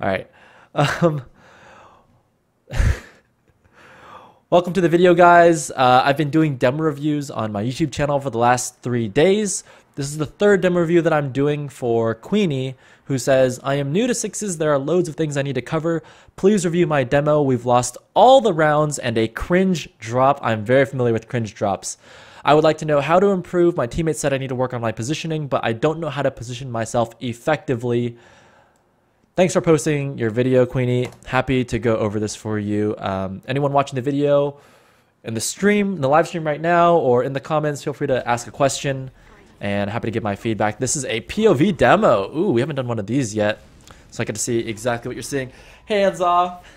All right. Um, Welcome to the video, guys. I've been doing demo reviews on my YouTube channel for the last 3 days. This is the third demo review that I'm doing for Queeny, who says, I am new to sixes. There are loads of things I need to cover. Please review my demo. We've lost all the rounds and a cringe drop. I'm very familiar with cringe drops. I would like to know how to improve. My teammates said I need to work on my positioning, but I don't know how to position myself effectively. Thanks for posting your video, Queeny. Happy to go over this for you. Anyone watching the video in the stream, in the live stream right now, or in the comments, feel free to ask a question, and happy to give my feedback. This is a POV demo. Ooh, we haven't done one of these yet, so I get to see exactly what you're seeing. Hands off.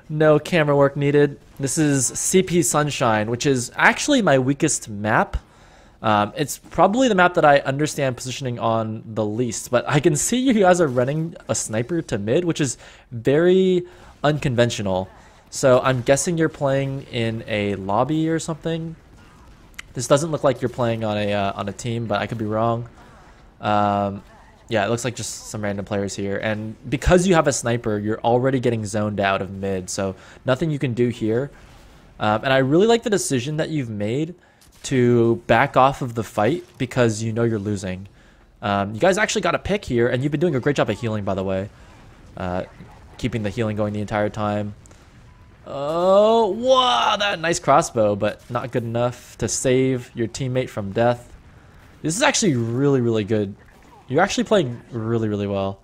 No camera work needed. This is CP Sunshine, which is actually my weakest map. It's probably the map that I understand positioning on the least, but I can see you guys are running a sniper to mid, which is very unconventional. So I'm guessing you're playing in a lobby or something. This doesn't look like you're playing on a team, but I could be wrong. Yeah, it looks like just some random players here. And because you have a sniper, you're already getting zoned out of mid, so nothing you can do here. And I really like the decision that you've made to back off of the fight because you know you're losing. You guys actually got a pick here, and you've been doing a great job of healing, by the way. Keeping the healing going the entire time. Oh, wow, that nice crossbow, but not good enough to save your teammate from death. This is actually really, really good. You're actually playing really, really well.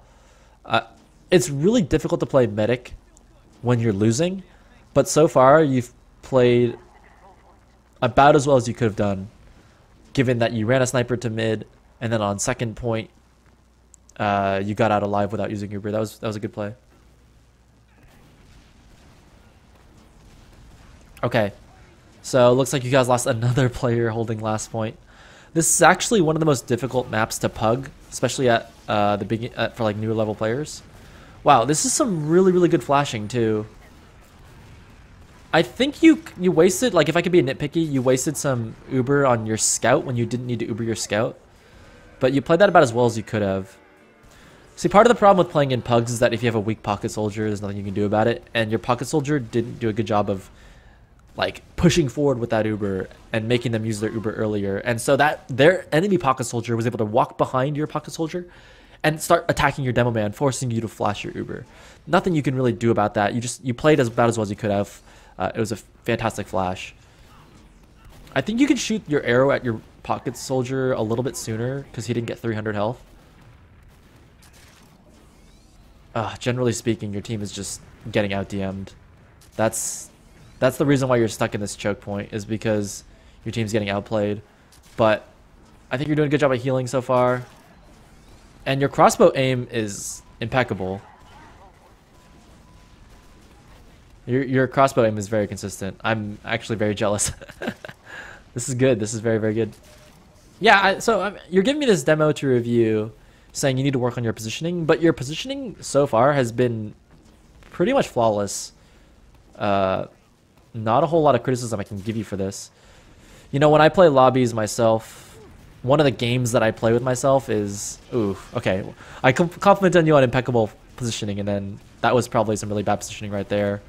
It's really difficult to play medic when you're losing, but so far you've played about as well as you could have done, given that you ran a sniper to mid, and then on second point, you got out alive without using Uber. That was a good play. Okay, so looks like you guys lost another player holding last point. This is actually one of the most difficult maps to pug, especially at the beginning for like newer level players. Wow, this is some really, really good flashing too. I think you wasted, like, if I could be nitpicky, you wasted some Uber on your scout when you didn't need to Uber your scout. But you played that about as well as you could have. See, part of the problem with playing in pugs is that if you have a weak pocket soldier, there's nothing you can do about it. And your pocket soldier didn't do a good job of, like, pushing forward with that Uber and making them use their Uber earlier. And so that their enemy pocket soldier was able to walk behind your pocket soldier and start attacking your demo man, forcing you to flash your Uber. Nothing you can really do about that. You played about as well as you could have. It was a fantastic flash. I think you can shoot your arrow at your pocket soldier a little bit sooner because he didn't get 300 health. Generally speaking, your team is just getting out DM'd. That's the reason why you're stuck in this choke point, is because your team's getting outplayed. But I think you're doing a good job of healing so far. And your crossbow aim is impeccable. Your crossbow aim is very consistent. I'm actually very jealous. This is good. This is very, very good. Yeah, you're giving me this demo to review, saying you need to work on your positioning, but your positioning so far has been pretty much flawless. Not a whole lot of criticism I can give you for this. You know, when I play lobbies myself, one of the games that I play with myself is... Ooh, okay. I complimented you on impeccable positioning, and then that was probably some really bad positioning right there.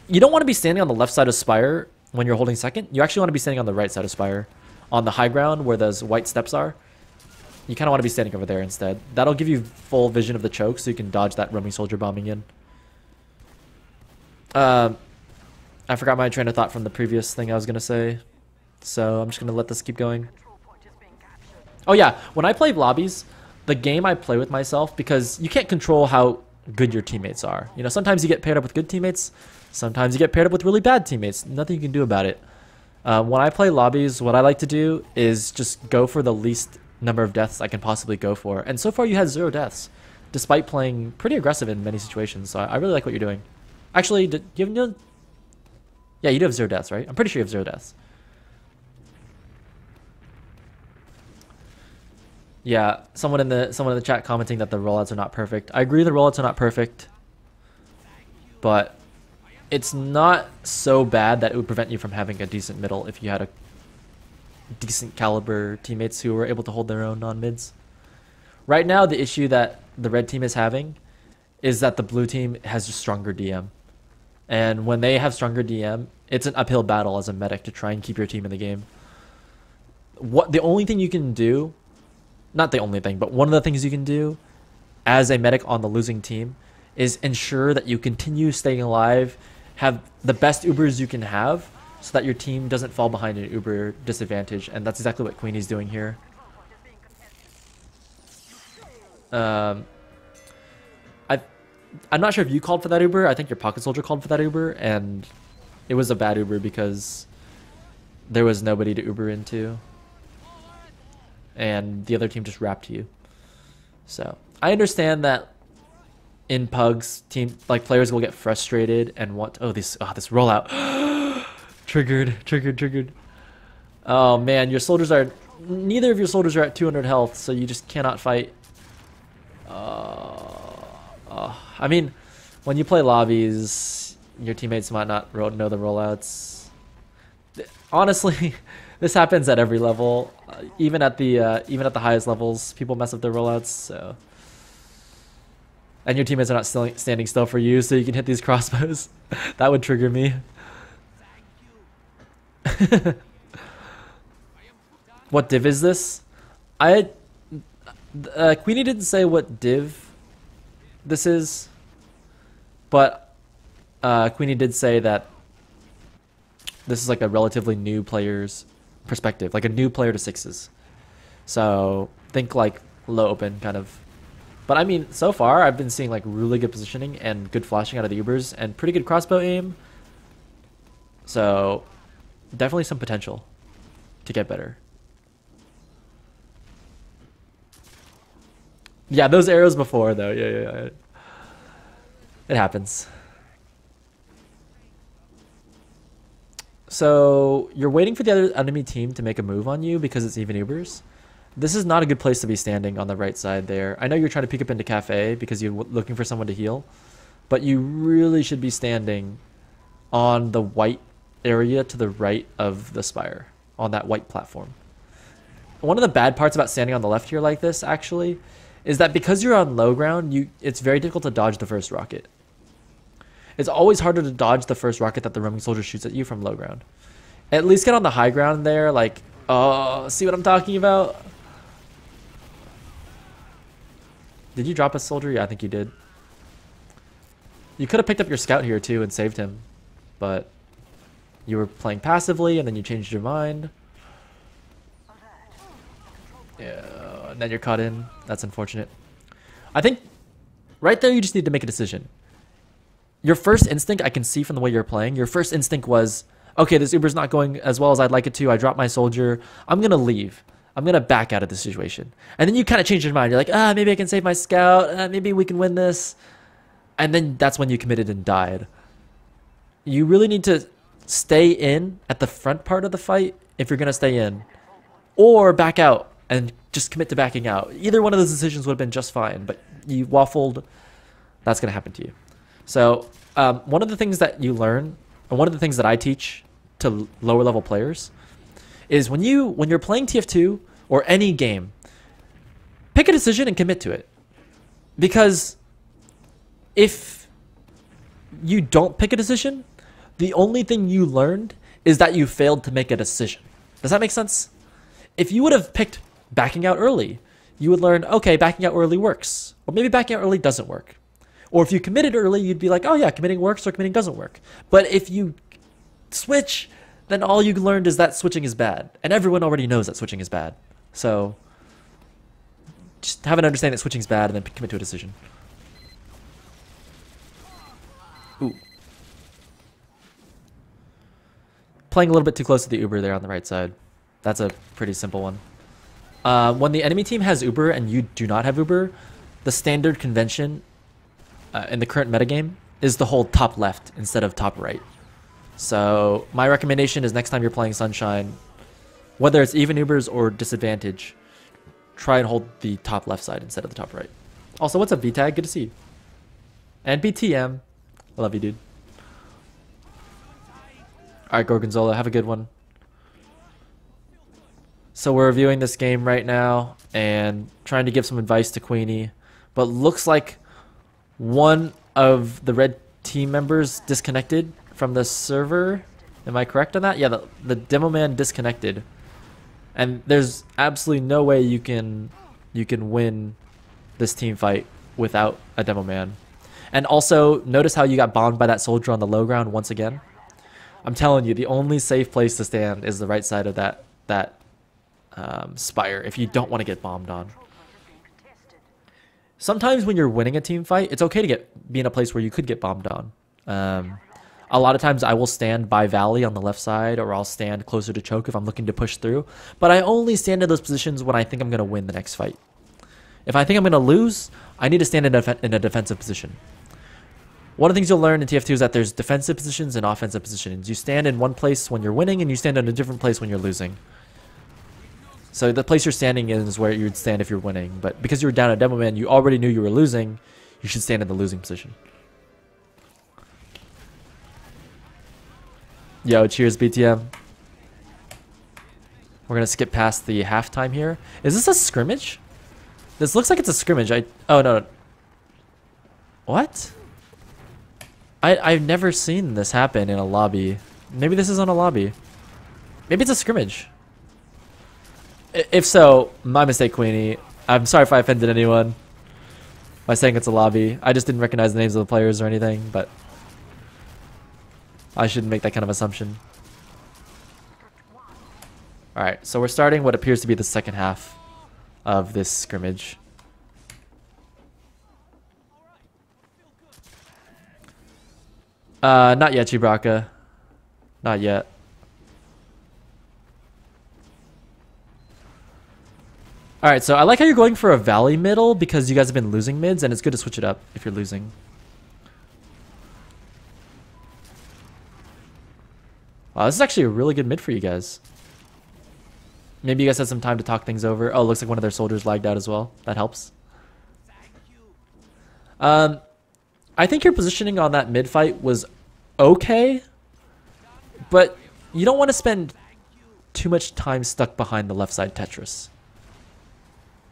You don't want to be standing on the left side of Spire when you're holding second. You actually want to be standing on the right side of Spire, on the high ground where those white steps are. You kind of want to be standing over there instead. That'll give you full vision of the choke, so you can dodge that roaming soldier bombing in. I forgot my train of thought from the previous thing I was going to say, so I'm just going to let this keep going. Oh yeah, when I play lobbies, the game I play with myself, because you can't control how good your teammates are. You know, sometimes you get paired up with good teammates, sometimes you get paired up with really bad teammates. Nothing you can do about it. When I play lobbies, what I like to do is just go for the least number of deaths I can possibly go for. And so far you had 0 deaths, despite playing pretty aggressive in many situations. So I really like what you're doing. Actually, yeah, you do have 0 deaths, right? I'm pretty sure you have 0 deaths. Yeah, someone in the chat commenting that the rollouts are not perfect. I agree the rollouts are not perfect, but it's not so bad that it would prevent you from having a decent middle if you had a decent caliber teammates who were able to hold their own on mids. Right now, the issue that the red team is having is that the blue team has a stronger DM. And when they have stronger DM, it's an uphill battle as a medic to try and keep your team in the game. The only thing you can do, not the only thing, but one of the things you can do as a medic on the losing team is ensure that you continue staying alive, have the best Ubers you can have, so that your team doesn't fall behind an Uber disadvantage. And that's exactly what Queenie's doing here. I'm not sure if you called for that Uber. I think your pocket soldier called for that Uber, and it was a bad Uber because there was nobody to Uber into, and the other team just wrapped you. So I understand that in pugs, players will get frustrated and want this rollout. triggered. Oh man, neither of your soldiers are at 200 health, so you just cannot fight. I mean, when you play lobbies, your teammates might not know the rollouts. Honestly, this happens at every level, even at the highest levels. People mess up their rollouts, so. And your teammates are not standing still for you, so you can hit these crossbows. That would trigger me. What div is this? Queeny didn't say what div this is, but Queeny did say that this is like a relatively new player's perspective, like a new player to sixes. So think like low open kind of. But I mean, so far I've been seeing like really good positioning and good flashing out of the Ubers and pretty good crossbow aim. So definitely some potential to get better. Yeah, those arrows before though. Yeah. It happens. So you're waiting for the other enemy team to make a move on you because it's even Ubers. This is not a good place to be standing on the right side there. I know you're trying to peek up into cafe because you're looking for someone to heal, but you really should be standing on the white area to the right of the spire, on that white platform. One of the bad parts about standing on the left here like this, actually, is that because you're on low ground, it's very difficult to dodge the first rocket. It's always harder to dodge the first rocket that the roaming soldier shoots at you from low ground. At least get on the high ground there, like, oh, see what I'm talking about? Did you drop a soldier? Yeah, I think you did. You could have picked up your scout here too and saved him, but you were playing passively and then you changed your mind. Yeah, and then you're caught in. That's unfortunate. I think right there you just need to make a decision. Your first instinct, I can see from the way you're playing, your first instinct was, okay, this Uber's not going as well as I'd like it to. I dropped my soldier. I'm going to leave. I'm going to back out of the situation. And then you kind of change your mind. You're like, maybe I can save my scout. Maybe we can win this. And then that's when you committed and died. You really need to stay in at the front part of the fight if you're going to stay in. Or back out and just commit to backing out. Either one of those decisions would have been just fine. But you waffled. That's going to happen to you. So one of the things that you learn, and one of the things that I teach to lower level players, is when you're playing TF2 or any game, pick a decision and commit to it. Because if you don't pick a decision, the only thing you learned is that you failed to make a decision. Does that make sense? If you would have picked backing out early, you would learn, okay, backing out early works. Or maybe backing out early doesn't work. Or if you committed early, you'd be like, oh yeah, committing works or committing doesn't work. But if you switch, then all you learned is that switching is bad. And everyone already knows that switching is bad. So just have an understanding that switching is bad and then commit to a decision. Ooh. Playing a little bit too close to the Uber there on the right side. That's a pretty simple one. When the enemy team has Uber and you do not have Uber, the standard convention in the current metagame is to hold top left instead of top right. So my recommendation is next time you're playing Sunshine, whether it's even Ubers or disadvantage, try and hold the top left side instead of the top right. Also, what's up, VTag? Good to see you. And BTM. I love you, dude. Alright, Gorgonzola, have a good one. So we're reviewing this game right now and trying to give some advice to Queeny, but looks like one of the red team members disconnected from the server. Am I correct on that? Yeah, the demo man disconnected. And there's absolutely no way you can win this team fight without a demo man. And also, notice how you got bombed by that soldier on the low ground once again. I'm telling you, the only safe place to stand is the right side of that spire if you don't want to get bombed on. Sometimes when you're winning a team fight, it's okay to be in a place where you could get bombed on. A lot of times I will stand by Valley on the left side, or I'll stand closer to choke if I'm looking to push through. But I only stand in those positions when I think I'm going to win the next fight. If I think I'm going to lose, I need to stand in a defensive position. One of the things you'll learn in TF2 is that there's defensive positions and offensive positions. You stand in one place when you're winning, and you stand in a different place when you're losing. So the place you're standing in is where you'd stand if you're winning. But because you were down at Demo Man, you already knew you were losing. You should stand in the losing position. Yo, cheers, BTM. We're going to skip past the halftime here. Is this a scrimmage? This looks like it's a scrimmage. Oh, no. What? I've never seen this happen in a lobby. Maybe this isn't a lobby. Maybe it's a scrimmage. If so, my mistake, Queeny. I'm sorry if I offended anyone by saying it's a lobby. I just didn't recognize the names of the players or anything, but I shouldn't make that kind of assumption. Alright, so we're starting what appears to be the second half of this scrimmage. Not yet, Chibraka. Not yet. Alright, so I like how you're going for a Valley middle because you guys have been losing mids, and it's good to switch it up if you're losing. Wow, this is actually a really good mid for you guys. Maybe you guys had some time to talk things over. Oh, it looks like one of their soldiers lagged out as well. That helps. I think your positioning on that mid fight was okay, but you don't want to spend too much time stuck behind the left side Tetris.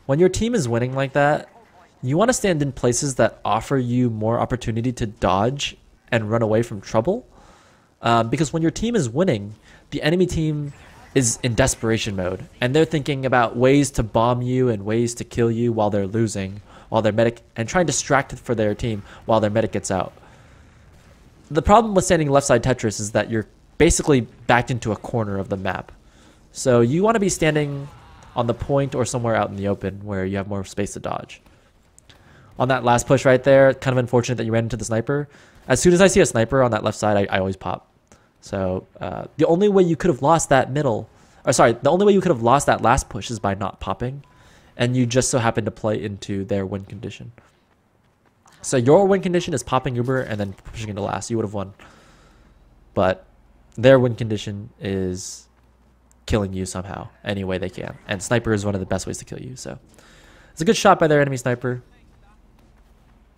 When your team is winning like that, you want to stand in places that offer you more opportunity to dodge and run away from trouble. Because when your team is winning, the enemy team is in desperation mode, and they're thinking about ways to bomb you and ways to kill you while they're losing, while their medic, and trying to distract for their team while their medic gets out. The problem with standing left side Tetris is that you're basically backed into a corner of the map. So you want to be standing on the point or somewhere out in the open where you have more space to dodge. On that last push right there, kind of unfortunate that you ran into the sniper. As soon as I see a sniper on that left side, I always pop. So the only way you could have lost that the only way you could have lost that last push is by not popping, and you just so happen to play into their win condition. So your win condition is popping Uber and then pushing into last. You would have won. But their win condition is killing you somehow, any way they can. And sniper is one of the best ways to kill you. So it's a good shot by their enemy sniper.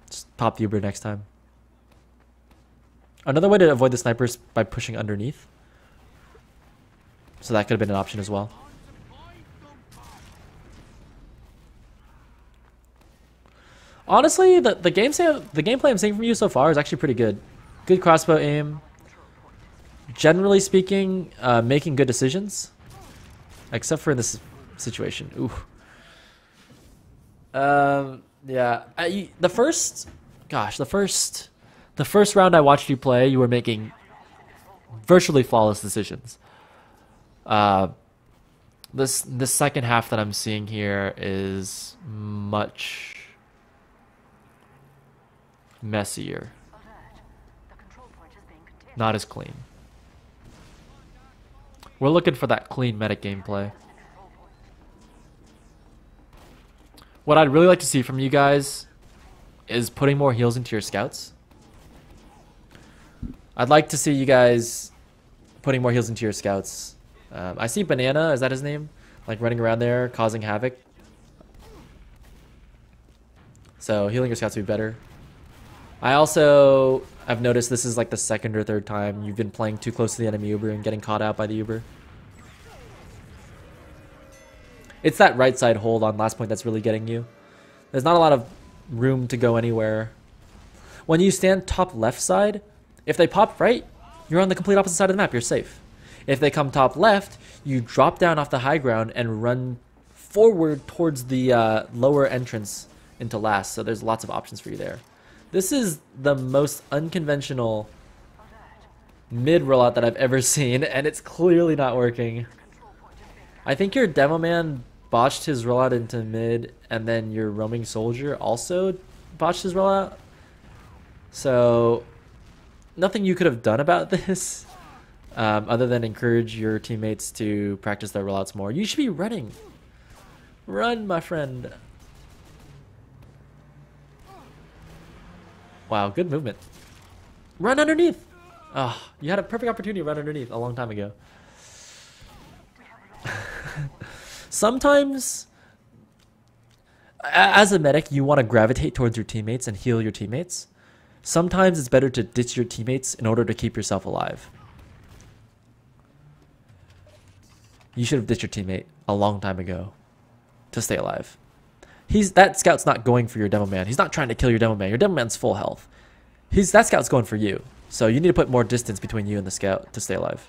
Just pop the Uber next time. Another way to avoid the sniper is by pushing underneath. So that could have been an option as well. Honestly, the gameplay I'm seeing from you so far is actually pretty good. Good crossbow aim. Generally speaking, making good decisions. Except for in this situation. Ooh. Yeah. The first round I watched you play, you were making virtually flawless decisions. This second half that I'm seeing here is much messier. Not as clean. We're looking for that clean meta gameplay. What I'd really like to see from you guys is putting more heals into your scouts. I'd like to see you guys putting more heals into your scouts. I see Banana, is that his name? Like running around there, causing havoc. So healing your scouts would be better. I've noticed this is like the second or third time you've been playing too close to the enemy Uber and getting caught out by the Uber. It's that right side hold on last point that's really getting you. There's not a lot of room to go anywhere When you stand top left side, if they pop right, you're on the complete opposite side of the map. You're safe. If they come top left, you drop down off the high ground and run forward towards the lower entrance into last. So there's lots of options for you there. This is the most unconventional mid rollout that I've ever seen, and it's clearly not working. I think your demo man botched his rollout into mid, and then your roaming soldier also botched his rollout. So nothing you could have done about this other than encourage your teammates to practice their rollouts more. You should be running. Run, my friend. Wow, good movement. Run underneath. Oh, you had a perfect opportunity to run underneath a long time ago. Sometimes, as a medic, you want to gravitate towards your teammates and heal your teammates. Sometimes it's better to ditch your teammates in order to keep yourself alive. You should have ditched your teammate a long time ago to stay alive. That scout's not going for your demo man. He's not trying to kill your demo man. Your demo man's full health. That scout's going for you. So you need to put more distance between you and the scout to stay alive.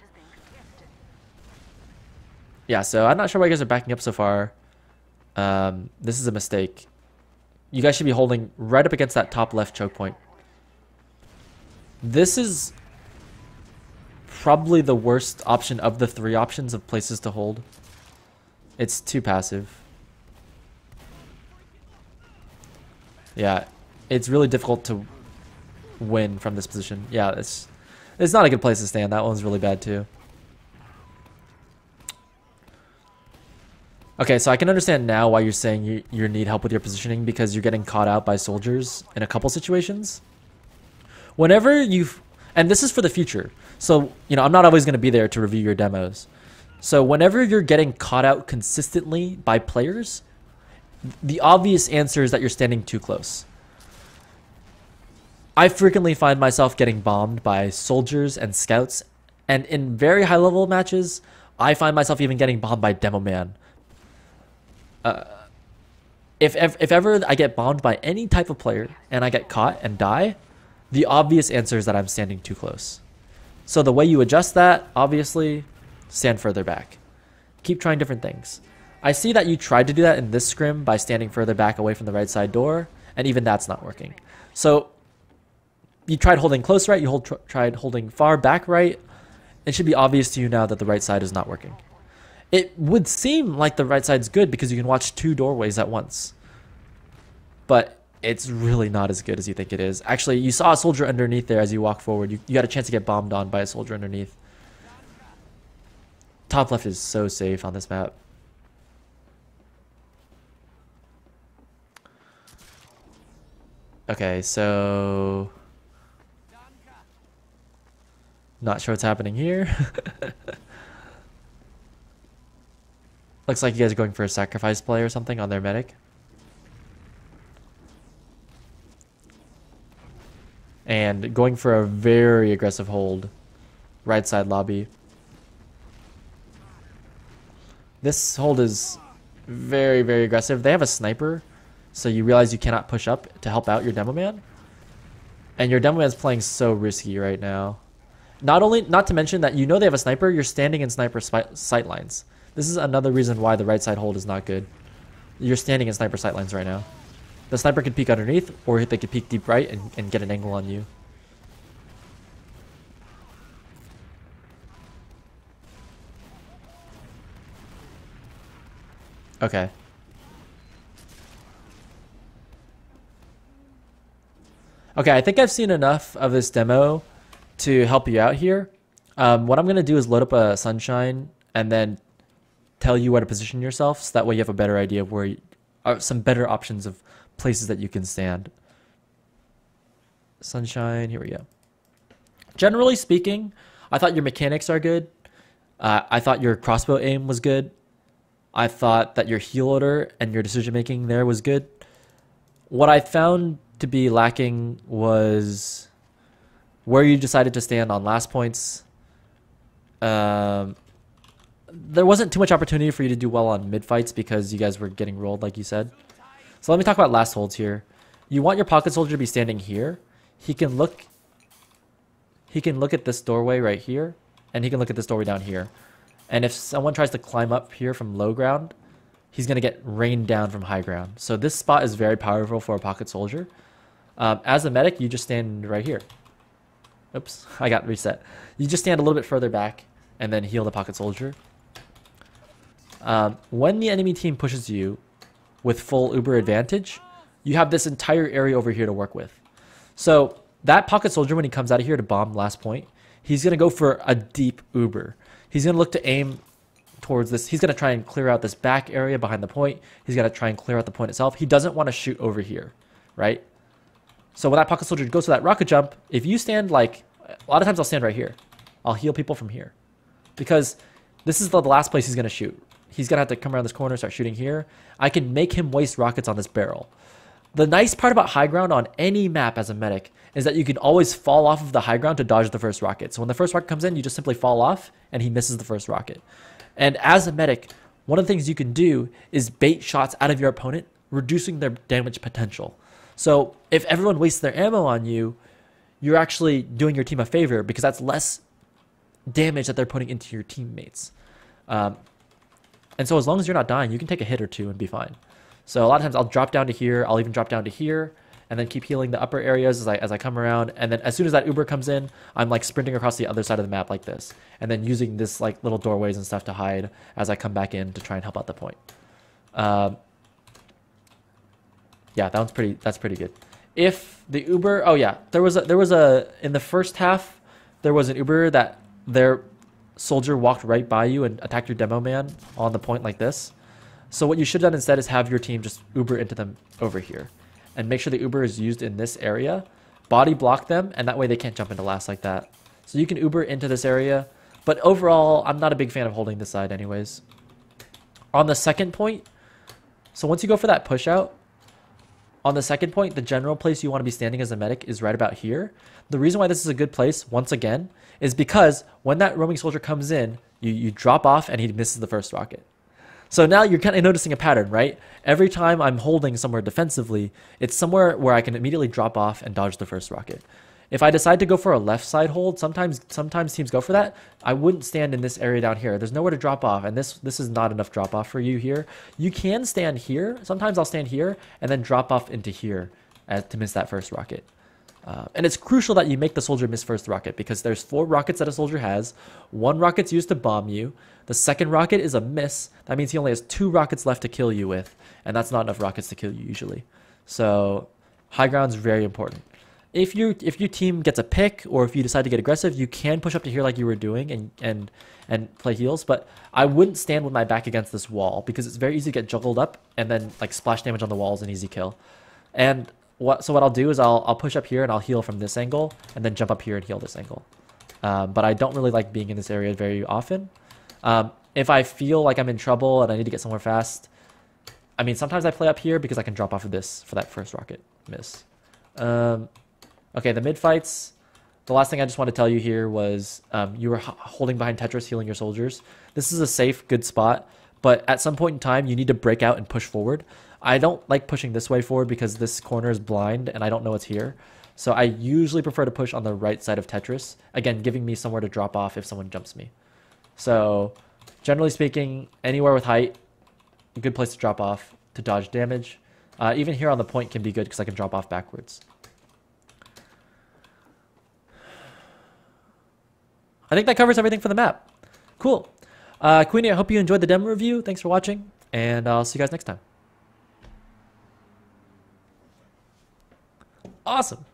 Yeah, so I'm not sure why you guys are backing up so far. This is a mistake. You guys should be holding right up against that top left choke point. This is probably the worst option of the 3 options of places to hold. It's too passive. Yeah, it's really difficult to win from this position. Yeah, it's not a good place to stand. That one's really bad too. Okay, so I can understand now why you're saying you need help with your positioning, because you're getting caught out by soldiers in a couple situations. Whenever and this is for the future, so you know I'm not always going to be there to review your demos. So whenever you're getting caught out consistently by players, the obvious answer is that you're standing too close. I frequently find myself getting bombed by soldiers and scouts, and in very high level matches, I find myself even getting bombed by demo man. If ever I get bombed by any type of player and I get caught and die, the obvious answer is that I'm standing too close. So the way you adjust that, obviously, stand further back. Keep trying different things. I see that you tried to do that in this scrim by standing further back away from the right side door, and even that's not working. So you tried holding close right, you tried holding far back right. It should be obvious to you now that the right side is not working. It would seem like the right side's good because you can watch 2 doorways at once. But it's really not as good as you think it is. Actually, you saw a soldier underneath there as you walk forward. You got a chance to get bombed on by a soldier underneath. Top left is so safe on this map. Okay, so not sure what's happening here. Looks like you guys are going for a sacrifice play or something on their medic. And going for a very aggressive hold. Right side lobby. This hold is very, very aggressive. They have a sniper, so you realize you cannot push up to help out your demo man. And your demo man's playing so risky right now. Not to mention that you know they have a sniper, you're standing in sniper sight lines. This is another reason why the right side hold is not good. You're standing in sniper sight lines right now. The sniper could peek underneath, or they could peek deep right and get an angle on you. Okay. Okay, I think I've seen enough of this demo to help you out here. What I'm going to do is load up a Sunshine and then tell you where to position yourself, so that way you have a better idea of where some better options of places that you can stand. Sunshine, here we go. Generally speaking, I thought your mechanics are good. I thought your crossbow aim was good. I thought that your heal order and your decision making there was good. What I found to be lacking was where you decided to stand on last points. There wasn't too much opportunity for you to do well on mid fights because you guys were getting rolled, like you said. So let me talk about last holds here. You want your pocket soldier to be standing here. he can look at this doorway right here, and he can look at this doorway down here. And if someone tries to climb up here from low ground, he's going to get rained down from high ground. So this spot is very powerful for a pocket soldier. As a medic, you just stand right here. Oops, I got reset. You just stand a little bit further back and then heal the pocket soldier. When the enemy team pushes you with full Uber advantage, you have this entire area over here to work with. So that pocket soldier, when he comes out of here to bomb last point, he's going to go for a deep Uber. He's going to look to aim towards this. He's going to try and clear out this back area behind the point. He's going to try and clear out the point itself. He doesn't want to shoot over here, right? So when that pocket soldier goes to that rocket jump, if you stand like, a lot of times I'll stand right here. I'll heal people from here. Because this is the last place he's going to shoot. He's going to have to come around this corner, start shooting here. I can make him waste rockets on this barrel. The nice part about high ground on any map as a medic is that you can always fall off of the high ground to dodge the first rocket. So when the first rocket comes in, you just simply fall off and he misses the first rocket. And as a medic, one of the things you can do is bait shots out of your opponent, reducing their damage potential. So if everyone wastes their ammo on you, you're actually doing your team a favor because that's less damage that they're putting into your teammates. And so as long as you're not dying, you can take a hit or two and be fine. So a lot of times I'll drop down to here, I'll even drop down to here, and then keep healing the upper areas as I come around. And then as soon as that Uber comes in, I'm like sprinting across the other side of the map like this. And then using this like little doorways and stuff to hide as I come back in to try and help out the point. Yeah, that's pretty good. If the Uber, oh yeah, there was a in the first half, there was an Uber that their soldier walked right by you and attacked your demo man on the point like this. So what you should have done instead is have your team just Uber into them over here. And make sure the Uber is used in this area. Body block them, and that way they can't jump into last like that. So you can Uber into this area. But overall, I'm not a big fan of holding this side anyways. On the second point, so once you go for that push out, on the second point, the general place you want to be standing as a medic is right about here. The reason why this is a good place, once again, is because when that roaming soldier comes in, you drop off and he misses the first rocket. So now you're kind of noticing a pattern, right? Every time I'm holding somewhere defensively, it's somewhere where I can immediately drop off and dodge the first rocket. If I decide to go for a left side hold, sometimes teams go for that. I wouldn't stand in this area down here. There's nowhere to drop off, and this is not enough drop off for you here. You can stand here. Sometimes I'll stand here and then drop off into here to miss that first rocket. And it's crucial that you make the soldier miss first rocket because there's 4 rockets that a soldier has. 1 rocket's used to bomb you. The second rocket is a miss. That means he only has 2 rockets left to kill you with, and that's not enough rockets to kill you usually. So high ground's very important. If your team gets a pick or if you decide to get aggressive, you can push up to here like you were doing and play heals. But I wouldn't stand with my back against this wall because it's very easy to get juggled up and then like splash damage on the wall is an easy kill. And what I'll do is I'll push up here and I'll heal from this angle and then jump up here and heal this angle. But I don't really like being in this area very often. If I feel like I'm in trouble and I need to get somewhere fast, I mean, sometimes I play up here because I can drop off of this for that first rocket miss. Okay, the mid fights. The last thing I just want to tell you here was you were holding behind Tetris, healing your soldiers. This is a safe, good spot, but at some point in time, you need to break out and push forward. I don't like pushing this way forward because this corner is blind and I don't know what's here. So I usually prefer to push on the right side of Tetris, again, giving me somewhere to drop off if someone jumps me. So generally speaking, anywhere with height, a good place to drop off to dodge damage. Even here on the point can be good because I can drop off backwards. I think that covers everything for the map. Cool. Queeny, I hope you enjoyed the demo review. Thanks for watching, and I'll see you guys next time. Awesome.